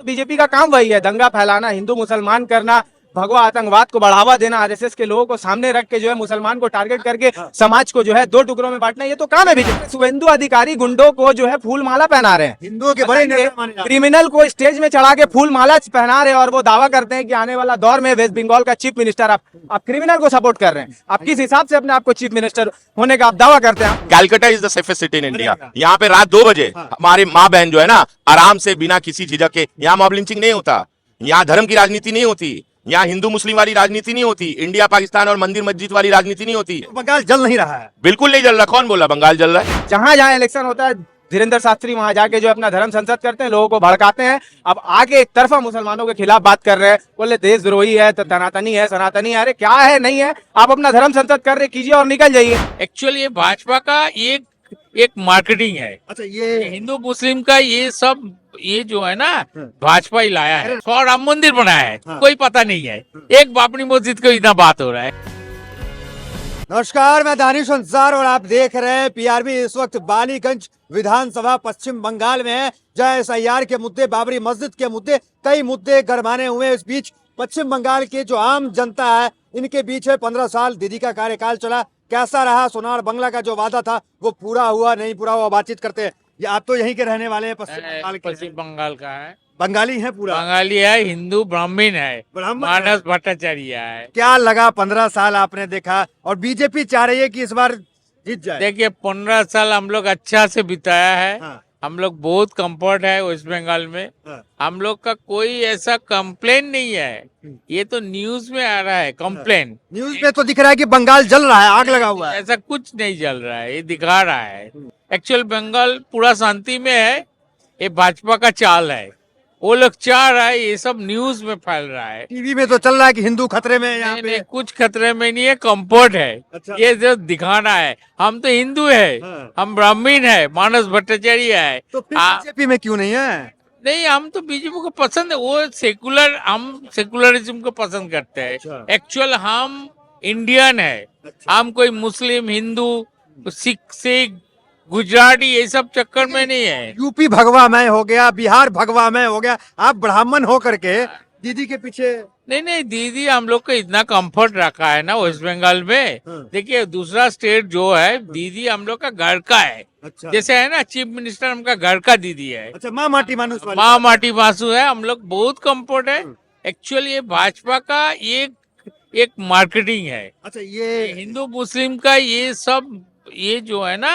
BJP का काम वही है, दंगा फैलाना, हिंदू मुसलमान करना, भगवा आतंकवाद को बढ़ावा देना, आरएसएस के लोगों को सामने रख के जो है मुसलमान को टारगेट करके समाज को जो है दो टुकड़ों में बांटना, ये तो काम है बीजेपी। शुभेंदु अधिकारी गुंडों को जो है फूल माला पहना रहे हैं, हिंदुओं के बड़े नेता माने जाते हैं। क्रिमिनल को स्टेज में चढ़ा के फूल माला पहना रहे हैं और वो दावा करते हैं कि आने वाला दौर में वेस्ट बंगाल का चीफ मिनिस्टर आप क्रिमिनल को सपोर्ट कर रहे हैं। आप किस हिसाब से अपने आप को चीफ मिनिस्टर होने का आप दावा करते हैं? Calcutta is the safest city in India. यहाँ पे रात 2 बजे हमारी माँ बहन जो है ना आराम से बिना किसी झिझक के, यहाँ मॉब लिंचिंग नहीं होता, यहाँ धर्म की राजनीति नहीं होती, यहाँ हिंदू मुस्लिम वाली राजनीति नहीं होती, इंडिया पाकिस्तान और मंदिर मस्जिद वाली राजनीति नहीं होती। बंगाल जल नहीं रहा है, बिल्कुल नहीं जल रहा। कौन बोला बंगाल जल रहा है? जहां जहां इलेक्शन होता है धीरेन्द्र शास्त्री वहां जाके जो अपना धर्म संसद करते हैं, लोगों को भड़काते हैं। अब आगे एक तरफा मुसलमानों के खिलाफ बात कर रहे हैं, बोले देशद्रोही है, सनातनी है, सनातनी है। अरे क्या है, नहीं है, आप अपना धर्म संसद कर रहे कीजिए और निकल जाइए। एक्चुअली ये भाजपा का एक मार्केटिंग है। अच्छा ये हिंदू मुस्लिम का ये सब ये जो है ना भाजपा ही लाया है। 100 राम मंदिर बनाया है, कोई पता नहीं है। एक बाबरी मस्जिद को इतना बात हो रहा है। नमस्कार, मैं दानिश अंसार और आप देख रहे हैं पीआरबी। इस वक्त बालीगंज विधानसभा पश्चिम बंगाल में है, जहां एसआईआर के मुद्दे, बाबरी मस्जिद के मुद्दे, कई मुद्दे गरमाने हुए हैं। इस बीच पश्चिम बंगाल के जो आम जनता है, इनके बीच है 15 साल दीदी का कार्यकाल चला, कैसा रहा? सोनार बंगला का जो वादा था वो पूरा हुआ नहीं पूरा हुआ, बातचीत करते हैं। ये आप तो यहीं के रहने वाले हैं, पश्चिम बंगाल के? पश्चिम बंगाल का है, बंगाली है पूरा? बंगाली है, हिंदू ब्राह्मण है, ब्राह्मण मानस भट्टाचार्य है। क्या लगा 15 साल आपने देखा, और बीजेपी चाह रही है कि इस बार जीत जाए? देखिए 15 साल हम लोग अच्छा से बिताया है। हाँ। हम लोग बहुत कंफर्ट है वेस्ट बंगाल में। हाँ। हम लोग का कोई ऐसा कंप्लेन नहीं है। ये तो न्यूज में आ रहा है कंप्लेन। न्यूज में तो दिख रहा है कि बंगाल जल रहा है, आग लगा हुआ है। ऐसा कुछ नहीं चल रहा है, ये दिखा रहा है। एक्चुअल बंगाल पूरा शांति में है, ये भाजपा का चाल है। वो लोग चाह रहा है, ये सब न्यूज में फैल रहा है। टीवी में तो चल रहा है कि हिंदू खतरे में है यहाँ नहीं, पे। नहीं, कुछ खतरे में नहीं है, कंफर्ट है। अच्छा। ये जो दिखाना है, हम तो हिंदू है, हाँ। हम ब्राह्मण है, मानस भट्टाचार्य है। तो फिर बीजेपी में क्यों नहीं है? नहीं, हम तो बीजेपी को पसंद है, वो सेकुलर, हम सेकुलरिज्म को पसंद करते अच्छा। हैं। एक्चुअल हम इंडियन है। अच्छा। हम कोई मुस्लिम, हिंदू, सिख गुजराती ये सब चक्कर में नहीं है। यूपी भगवामय हो गया, बिहार भगवामय हो गया, आप ब्राह्मण हो करके दीदी के पीछे? नहीं नहीं, दीदी हम लोग को इतना कंफर्ट रखा है ना वेस्ट बंगाल में। हाँ। देखिए दूसरा स्टेट जो है, दीदी हम लोग का घर का है। अच्छा। जैसे है ना चीफ मिनिस्टर हमका घर का दीदी है, अच्छा, माँ माटी मानुस वाली। माँ माटी मासू है। हम लोग बहुत कंफर्ट है। एक्चुअली ये भाजपा का एक मार्केटिंग है। अच्छा ये हिंदू मुस्लिम का ये सब ये जो है ना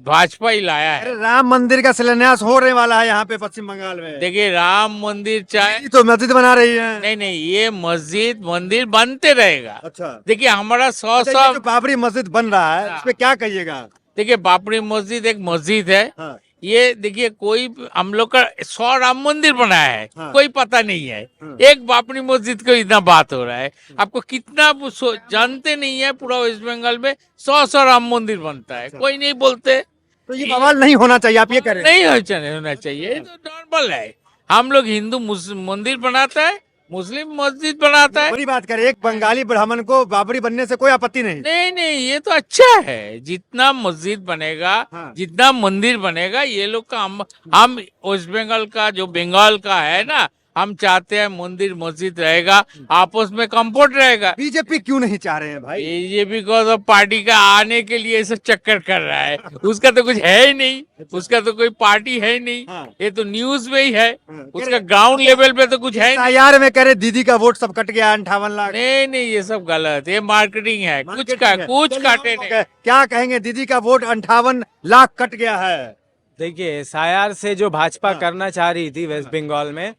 भाजपा ही लाया है। अरे राम मंदिर का शिलान्यास होने वाला है यहाँ पे पश्चिम बंगाल में। देखिए राम मंदिर चाहे ये तो मस्जिद बना रही है। नहीं नहीं, ये मस्जिद मंदिर बनते रहेगा। अच्छा। देखिए हमारा अच्छा, ये जो बाबरी मस्जिद बन रहा है, इस पे क्या कहिएगा? देखिए बाबरी मस्जिद एक मस्जिद है। हाँ। ये देखिए कोई हम लोग का 100 राम मंदिर बनाया है, हाँ। कोई पता नहीं है। एक बाबरी मस्जिद को इतना बात हो रहा है। आपको कितना वो जानते नहीं है, पूरा वेस्ट बंगाल में 100 राम मंदिर बनता है, कोई नहीं बोलते। तो ये बवाल नहीं होना चाहिए, आप ये करें? नहीं होना चाहिए, ये तो नॉर्मल है। हम लोग हिंदू मंदिर बनाता है, मुस्लिम मस्जिद बनाता है। बड़ी बात करें, एक बंगाली ब्राह्मण को बाबरी बनने से कोई आपत्ति नहीं। नहीं नहीं, ये तो अच्छा है। जितना मस्जिद बनेगा, हाँ। जितना मंदिर बनेगा, ये लोग का हम वेस्ट बंगाल का जो बंगाल का है ना, हम चाहते हैं मंदिर मस्जिद रहेगा, आपस में कंफर्ट रहेगा। बीजेपी क्यों नहीं चाह रहे हैं भाई? बीजेपी को तो पार्टी का आने के लिए सब चक्कर कर रहा है। उसका तो कुछ है ही नहीं, उसका तो कोई पार्टी है ही नहीं। हाँ। ये तो न्यूज में ही है, हाँ। उसका ग्राउंड लेवल पे तो कुछ है ही नहीं। यार में करे दीदी का वोट सब कट गया 58 लाख। नहीं नहीं, ये सब गलत, ये मार्केटिंग है। कुछ मार्केटिंग है। कुछ चलिए, काटे आप नहीं। क्या कहेंगे? दीदी का वोट 58 लाख कट गया है। देखिए एसआईआर से जो भाजपा करना चाह रही थी वेस्ट बंगाल में,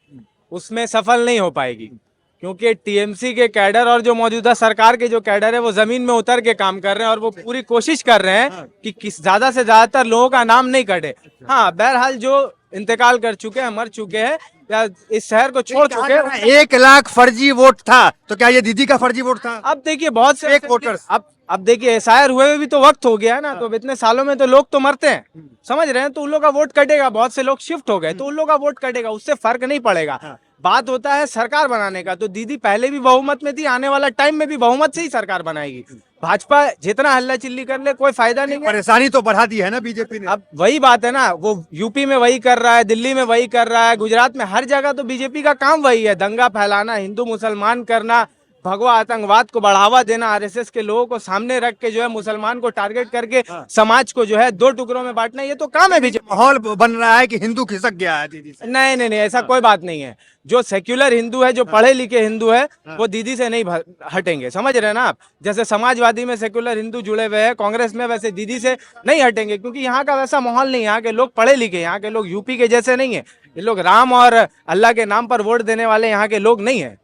उसमें सफल नहीं हो पाएगी, क्योंकि टीएमसी के कैडर और जो मौजूदा सरकार के जो कैडर है वो जमीन में उतर के काम कर रहे हैं और वो पूरी कोशिश कर रहे हैं कि किस ज्यादा से ज्यादातर लोगों का नाम नहीं कटे। हाँ, बहरहाल जो इंतकाल कर चुके हैं, मर चुके हैं या इस शहर को छोड़ चुके हैं, 1 लाख फर्जी वोट था, तो क्या ये दीदी का फर्जी वोट था? अब देखिए बहुत से फेक वोटर्स। अब देखिए एसआईआर हुए हुए भी तो वक्त हो गया है ना, तो अब इतने सालों में तो लोग तो मरते हैं, समझ रहे हैं, तो उन लोगों का वोट कटेगा। बहुत से लोग शिफ्ट हो गए तो उन लोगों का वोट कटेगा, उससे फर्क नहीं पड़ेगा। बात होता है सरकार बनाने का, तो दीदी पहले भी बहुमत में थी, आने वाला टाइम में भी बहुमत से ही सरकार बनाएगी। भाजपा जितना हल्ला चिल्ली कर ले कोई फायदा नहीं है। परेशानी तो बढ़ा दी है ना बीजेपी ने। अब वही बात है ना, वो यूपी में वही कर रहा है, दिल्ली में वही कर रहा है, गुजरात में, हर जगह तो बीजेपी का काम वही है, दंगा फैलाना, हिंदू मुसलमान करना, भगवा आतंकवाद को बढ़ावा देना, आरएसएस के लोगों को सामने रख के जो है मुसलमान को टारगेट करके समाज को जो है दो टुकड़ों में बांटना, ये तो काम है बीजेपी। माहौल बन रहा है कि हिंदू खिसक गया है दीदी से। नहीं नहीं नहीं, ऐसा कोई बात नहीं है। जो सेक्युलर हिंदू है, जो पढ़े लिखे हिंदू है, वो दीदी से नहीं हटेंगे, समझ रहे हैं ना आप। जैसे समाजवादी में सेक्युलर हिंदू जुड़े हुए हैं, कांग्रेस में, वैसे दीदी से नहीं हटेंगे, क्योंकि यहाँ का वैसा माहौल नहीं है। यहाँ के लोग पढ़े लिखे, यहाँ के लोग यूपी के जैसे नहीं है। ये लोग राम और अल्लाह के नाम पर वोट देने वाले यहाँ के लोग नहीं है,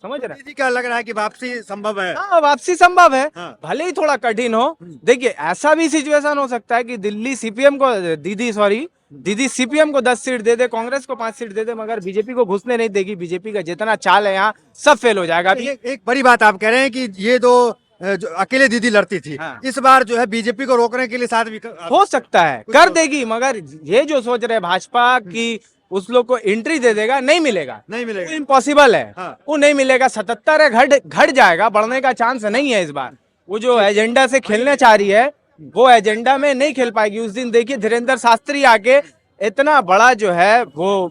समझ रहे हैं। दीदी क्या लग रहा है कि वापसी संभव है? हाँ, वापसी संभव है, हाँ। भले ही थोड़ा कठिन हो। देखिए, ऐसा भी सिचुएशन हो सकता है कि दिल्ली सीपीएम को, दीदी सीपीएम को 10 सीट दे दे, कांग्रेस को 5 सीट दे दे, मगर बीजेपी को घुसने नहीं देगी। बीजेपी का जितना चाल है यहाँ सब फेल हो जाएगा। अभी एक बड़ी बात आप कह रहे हैं कि ये जो अकेले दीदी लड़ती थी, हाँ। इस बार जो है बीजेपी को रोकने के लिए साथ भी हो सकता है कर देगी, मगर ये जो सोच रहे भाजपा की उस लोग को एंट्री दे देगा, नहीं मिलेगा, नहीं मिलेगा। इम्पॉसिबल है। हाँ। वो नहीं मिलेगा। 77 है, घट जाएगा, बढ़ने का चांस नहीं है इस बार। वो जो एजेंडा से खेलना चाह रही है, वो एजेंडा में नहीं खेल पाएगी। उस दिन देखिए धीरेन्द्र शास्त्री आके इतना बड़ा जो है वो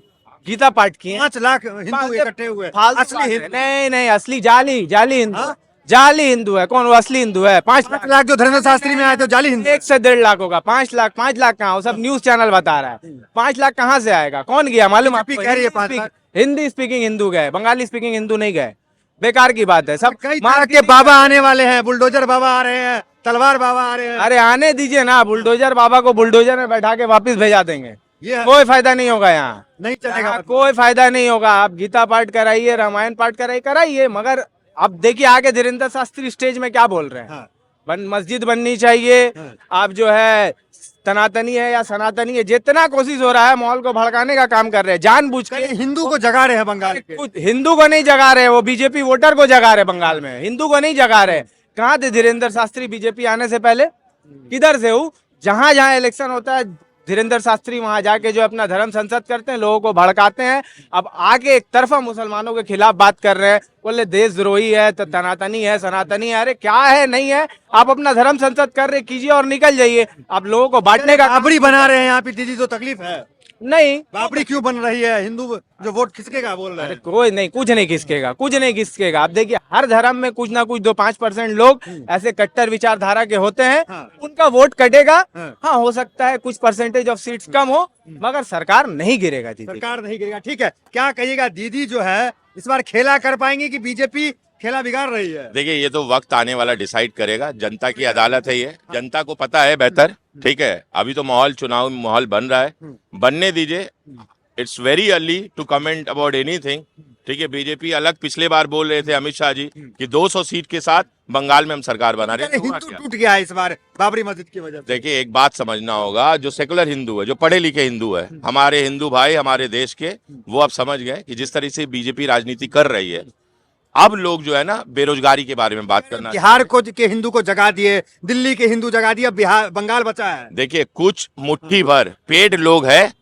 गीता पाठ किए, 5 लाख हिंदू इकट्ठे हुए। फालतू असली बात है। हिंदू, नहीं नहीं, असली जाली हिंदू, हाँ? जाली हिंदू है। कौन? वो असली हिंदू है। 5 लाख जो धीरेन्द्र शास्त्री में आए थे जाली हिंदू। 1 से 1.5 लाख होगा। 5 लाख कहाँ? वो सब न्यूज चैनल बता रहा है। 5 लाख कहाँ से आएगा? कौन गया मालूम आपको? कह रही है 5 लाख। हिंदी स्पीकिंग हिंदू गए, बंगाली स्पीकिंग हिंदू नहीं गए। बेकार की बात है। सब कई तरह के बाबा आने वाले हैं, बुलडोजर बाबा आ रहे हैं, तलवार बाबा आ रहे हैं। अरे आने दीजिए ना, बुलडोजर बाबा को बुलडोजर में बैठा के वापिस भेजा देंगे। ये कोई फायदा नहीं होगा यहाँ, नहीं चलेगा। कोई फायदा नहीं होगा। आप गीता पाठ कराइए, रामायण पाठ कराइए, मगर अब देखिए आगे धीरेन्द्र शास्त्री स्टेज में क्या बोल रहे हैं। हाँ। मस्जिद बननी चाहिए। हाँ। आप जो है सनातनी है या सनातनी है, जितना कोशिश हो रहा है माहौल को भड़काने का काम कर रहे हैं जानबूझ के। हिंदू को जगा रहे हैं बंगाल के। कुछ हिंदू को नहीं जगा रहे, वो बीजेपी वोटर को जगा रहे बंगाल में, हिंदू को नहीं जगा रहे। कहाँ थे धीरेन्द्र शास्त्री बीजेपी आने से पहले? किधर से हूँ? जहां जहां इलेक्शन होता है धीरेन्द्र शास्त्री वहां जाके जो अपना धर्म संसद करते हैं, लोगों को भड़काते हैं। अब आगे एक तरफा मुसलमानों के खिलाफ बात कर रहे हैं, बोले देशद्रोही है, तो सनातनी है, सनातनी है। अरे क्या है, नहीं है? आप अपना धर्म संसद कर रहे कीजिए और निकल जाइए। आप लोगों को बांटने का बाबरी बना रहे हैं यहाँ पे दीदी, तो तकलीफ है। नहीं। बाबरी क्यों बन रही है? हिंदू जो वोट खिसकेगा बोल रहे अरे हैं। कोई नहीं, कुछ नहीं खिसकेगा, कुछ नहीं खिसकेगा। आप देखिए हर धर्म में कुछ ना कुछ 2-5% लोग ऐसे कट्टर विचारधारा के होते हैं। हाँ। उनका वोट कटेगा। हाँ। हाँ, हो सकता है कुछ परसेंटेज ऑफ सीट्स कम हो, मगर सरकार नहीं गिरेगा दीदी। सरकार नहीं गिरेगा। ठीक है, क्या कहिएगा दीदी जो है इस बार खेला कर पाएंगे कि बीजेपी खेला बिगाड़ रही है? देखिए, ये तो वक्त आने वाला डिसाइड करेगा। जनता की अदालत है ये, जनता को पता है बेहतर। ठीक है, अभी तो चुनाव माहौल बन रहा है, बनने दीजिए। It's very early to comment about anything. ठीक है, बीजेपी अलग पिछले बार बोल रहे थे अमित शाह जी कि 200 सीट के साथ बंगाल में हम सरकार बना रहे हैं। हिंदू टूट गया है इस बार बाबरी मस्जिद की वजह से। देखिए, एक बात समझना होगा, जो सेकुलर हिंदू है, जो पढ़े लिखे हिंदू है, हमारे हिंदू भाई हमारे देश के, वो अब समझ गए कि जिस तरह से बीजेपी राजनीति कर रही है, अब लोग जो है ना बेरोजगारी के बारे में बात करना। बिहार को के हिंदू को जगा दिए, दिल्ली के हिंदू जगा दिए, बिहार बंगाल बचा है। देखिए, कुछ मुट्ठी भर पेड लोग हैं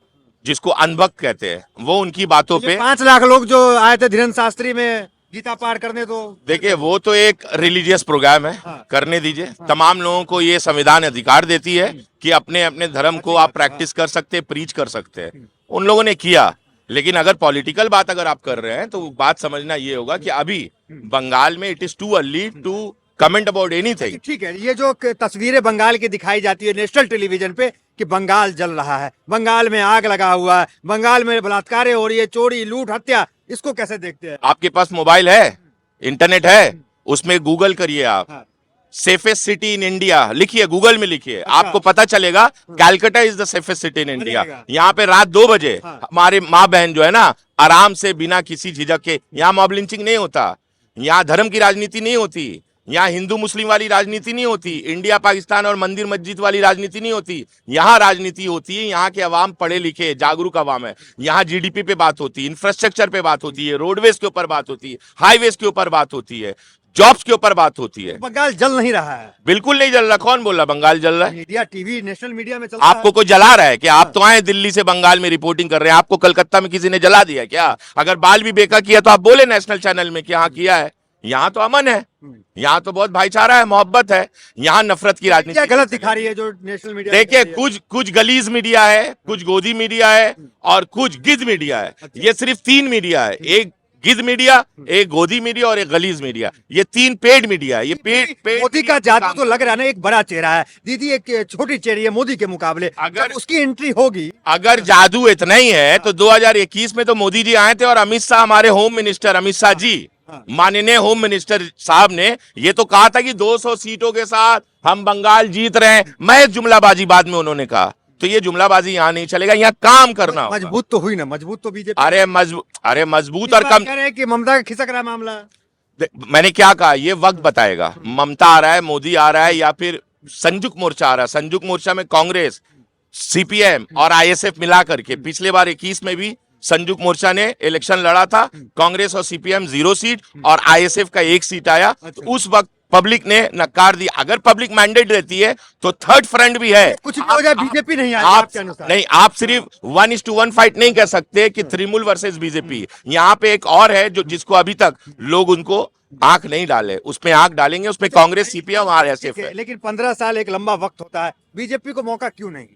जिसको अनभक्त कहते हैं, वो उनकी बातों पे 5 लाख लोग जो आए थे धीरेन्द्र शास्त्री में गीता पाठ करने, तो देखिए वो तो एक रिलीजियस प्रोग्राम है, करने दीजिए। तमाम लोगों को ये संविधान अधिकार देती है कि अपने अपने धर्म को आप प्रैक्टिस कर सकते हैं, प्रीच कर सकते हैं। उन लोगों ने किया, लेकिन अगर पॉलिटिकल बात अगर आप कर रहे हैं तो बात समझना ये होगा कि अभी बंगाल में it is too early to comment about anything. ठीक है, ये जो तस्वीरें बंगाल की दिखाई जाती है नेशनल टेलीविजन पे कि बंगाल जल रहा है, बंगाल में आग लगा हुआ है, बंगाल में बलात्कार हो रही है, चोरी लूट हत्या, इसको कैसे देखते हैं? आपके पास मोबाइल है, इंटरनेट है, उसमें गूगल करिए आप। हाँ। सेफेस्ट सिटी इन इंडिया लिखिए, गूगल में लिखिए, आपको पता चलेगा Calcutta is the safest city in India. यहाँ पे रात 2 बजे हमारे माँ बहन जो है ना आराम से बिना किसी झिझक के, यहाँ मॉब लिंचिंग नहीं होता, यहाँ धर्म की राजनीति नहीं होती, यहाँ हिंदू मुस्लिम वाली राजनीति नहीं होती, इंडिया पाकिस्तान और मंदिर मस्जिद वाली राजनीति नहीं होती। यहाँ राजनीति होती है, यहाँ के अवाम पढ़े लिखे जागरूक अवाम है। यहाँ जीडीपी पे बात होती है, इंफ्रास्ट्रक्चर पे बात होती है, रोडवेज के ऊपर बात होती है, हाईवेज के ऊपर बात होती है, जॉब्स के ऊपर बात होती है। बंगाल जल नहीं रहा है। बिल्कुल नहीं जल रहा। कौन बोल रहा बंगाल जल रहा है? मीडिया, टीवी, नेशनल मीडिया में चलता आपको कोई जला रहा है क्या? आप तो आए दिल्ली से बंगाल में रिपोर्टिंग कर रहे हैं, आपको कलकत्ता में किसी ने जला दिया क्या? अगर बाल भी बेका किया तो आप बोले नेशनल चैनल में कि हाँ किया है। यहाँ तो अमन है, यहाँ तो बहुत भाईचारा है, मोहब्बत है। यहाँ नफरत की क्या राजनीति गलत दिखा रही है जो नेशनल मीडिया देखिए, कुछ गलीज मीडिया है, कुछ गोदी मीडिया है और कुछ गिद्ध मीडिया है। ये सिर्फ 3 मीडिया है, एक गिद्ध मीडिया, एक गोदी मीडिया और एक गलीज मीडिया। ये 3 पेड मीडिया है। ये पेड मोदी का जादू तो लग रहा है ना, एक बड़ा चेहरा है। दीदी एक छोटी चेहरी है मोदी के मुकाबले। अगर जब उसकी एंट्री होगी, अगर जादू इतना ही है तो 2021 में तो मोदी जी आए थे और अमित शाह, हमारे होम मिनिस्टर अमित शाह जी, माननीय होम मिनिस्टर साहब ने ये तो कहा था कि 200 सीटों के साथ हम बंगाल जीत रहे हैं। मैं जुमलाबाजी बाद में उन्होंने कहा, तो ये जुमलाबाजी यहाँ नहीं चलेगा, यहाँ काम करना होगा। मजबूत तो हुई ना, मजबूत तो बीजेपी। अरे मजबूत और कम। कह रहे हैं कि ममता का खिसक रहा है मामला। मैंने क्या कहा, ये वक्त बताएगा। ममता आ रहा है, मोदी आ रहा है, या फिर संयुक्त मोर्चा आ रहा है। संयुक्त मोर्चा में कांग्रेस, सीपीएम और आईएसएफ मिला करके, पिछले बार 21 में भी संयुक्त मोर्चा ने इलेक्शन लड़ा था। कांग्रेस और सीपीएम 0 सीट और आईएसएफ का 1 सीट आया। तो उस वक्त पब्लिक ने नकार दी। अगर पब्लिक मैंडेट रहती है तो थर्ड फ्रंट भी है। कुछ भी हो जाए, बीजेपी नहीं आएगी आप आपके अनुसार। नहीं, आप सिर्फ 1:1 फाइट नहीं कह सकते कि तृणमूल वर्सेस बीजेपी। यहाँ पे एक और है जो जिसको अभी तक लोग उनको आंख नहीं डाले, उसमें आंख डालेंगे। उसमें कांग्रेस, सीपीएम और आईएसएफ है। लेकिन 15 साल एक लंबा वक्त होता है, बीजेपी को मौका क्यों नहीं?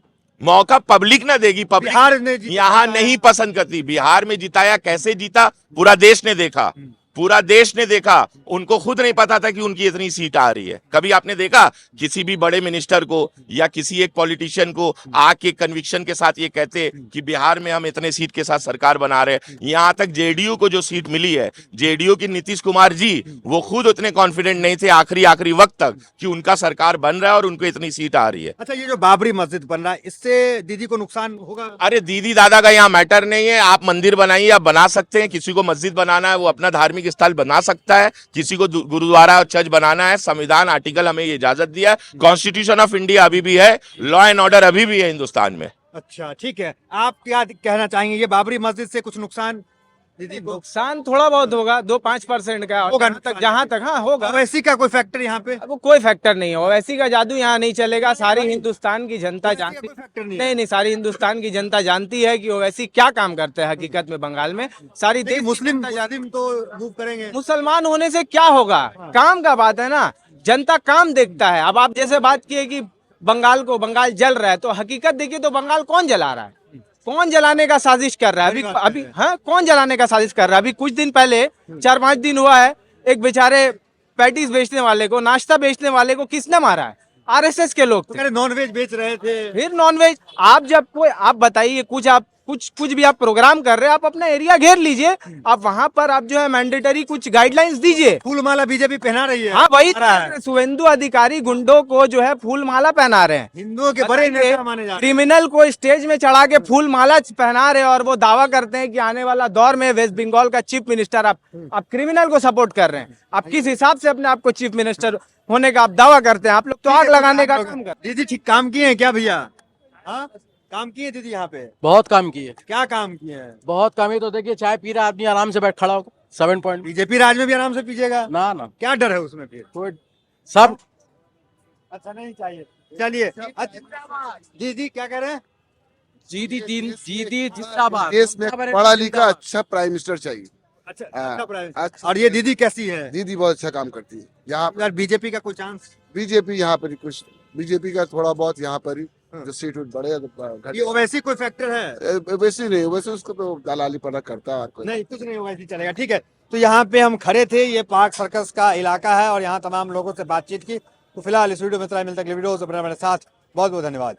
मौका पब्लिक ना देगी। पब्लिक बिहार ने जीता यहाँ नहीं पसंद करती। बिहार में जिताया, कैसे जीता पूरा देश ने देखा। पूरा देश ने देखा। उनको खुद नहीं पता था कि उनकी इतनी सीट आ रही है। कभी आपने देखा किसी भी बड़े मिनिस्टर को या किसी एक पॉलिटिशियन को आके कन्विक्शन के साथ ये कहते कि बिहार में हम इतने सीट के साथ सरकार बना रहे हैं। यहाँ तक जेडीयू को जो सीट मिली है, जेडीयू की नीतीश कुमार जी, वो खुद उतने कॉन्फिडेंट नहीं थे आखिरी वक्त तक कि उनका सरकार बन रहा है और उनको इतनी सीट आ रही है। अच्छा, ये जो बाबरी मस्जिद बन रहा है, इससे दीदी को नुकसान होगा? अरे दीदी दादा का यहाँ मैटर नहीं है। आप मंदिर बनाइए, आप बना सकते हैं। किसी को मस्जिद बनाना है वो अपना धार्मिक स्थल बना सकता है। किसी को गुरुद्वारा और चर्च बनाना है, संविधान आर्टिकल हमें ये इजाजत दिया है। कॉन्स्टिट्यूशन ऑफ इंडिया अभी भी है, लॉ एंड ऑर्डर अभी भी है हिंदुस्तान में। अच्छा, ठीक है। आप क्या कहना चाहेंगे, ये बाबरी मस्जिद से कुछ नुकसान दीदी को? नुकसान थोड़ा बहुत होगा, 2-5% का होगा होगा। जहाँ तक हाँ होगा। वैसी का कोई फैक्टर यहाँ पे? अब वो कोई फैक्टर नहीं है, ओवैसी का जादू यहाँ नहीं चलेगा। सारी हिंदुस्तान की जनता ओवैसी का जानती कोई फैक्टर नहीं है। नहीं, सारी हिंदुस्तान की जनता जानती है कि ओवैसी क्या काम करते हैं हकीकत में बंगाल में। सारी देश लेकिन की मुस्लिम जनता जानती है। मुस्लिम तो मूव करेंगे। मुसलमान होने से क्या होगा? काम का बात है ना, जनता काम देखता है। अब आप जैसे बात किए कि बंगाल जल रहा है, तो हकीकत देखिए तो बंगाल कौन जला रहा है? कौन जलाने का साजिश कर रहा है अभी हाँ, कौन जलाने का साजिश कर रहा है? अभी कुछ दिन पहले 4-5 दिन हुआ है, एक बेचारे पैटीज बेचने वाले को, नाश्ता बेचने वाले को किसने मारा है? आरएसएस के लोग थे। नॉनवेज बेच रहे थे। फिर नॉनवेज, आप बताइए, कुछ भी आप प्रोग्राम कर रहे हैं, आप अपना एरिया घेर लीजिए। आप वहां पर आप जो है मैंडेटरी कुछ गाइडलाइंस दीजिए। फूलमाला बीजेपी पहना रही है। हाँ वही, आ रहा है। शुभेंदु अधिकारी गुंडों को जो है फूल माला पहना रहे हैं। हिंदुओं के बड़े नेता माने जा रहे हैं। क्रिमिनल को स्टेज में चढ़ा के फूल माला पहना रहे हैं और वो दावा करते हैं कि आने वाला दौर में वेस्ट बंगाल का चीफ मिनिस्टर आप क्रिमिनल को सपोर्ट कर रहे हैं। आप किस हिसाब से अपने आप को चीफ मिनिस्टर होने का आप दावा करते हैं? आप लोग तो आग लगाने का काम कर। दीदी ठीक काम किए हैं क्या भैया? हाँ, काम किए दीदी यहाँ पे? बहुत काम किए, क्या काम किए हैं? बहुत काम ही तो देखिए, चाय पी रहा आदमी आराम से बैठ खड़ा होगा 7 पॉइंट। बीजेपी राज में भी आराम से पीजिएगा ना ना, क्या डर है उसमें फिर? कोई सब अच्छा नहीं चाहिए। चलिए, दीदी क्या कह रहे हैं? जीदी जिंदाबाद। देश में पढ़ा लिखा अच्छा प्राइम मिनिस्टर चाहिए। अच्छा, हाँ, अच्छा प्राइम। अच्छा। और ये दीदी कैसी है? दीदी बहुत अच्छा काम करती है। यहाँ यार बीजेपी का कोई चांस? बीजेपी यहाँ पर ही कुछ, बीजेपी का थोड़ा बहुत यहाँ पर ही जो सीट उठ बढ़े ये ओवैसी कोई फैक्टर है? वैसे नहीं, वैसे उसको तो दलाली पना करता है और कोई। नहीं, कुछ नहीं, ओवैसी चलेगा। ठीक है, तो यहाँ पे हम खड़े थे, ये पार्क सर्कस का इलाका है और यहाँ तमाम लोगों से बातचीत की। तो फिलहाल इस वीडियो में इतना ही। मिलता है अगले वीडियो से। मेरे साथ बहुत बहुत धन्यवाद।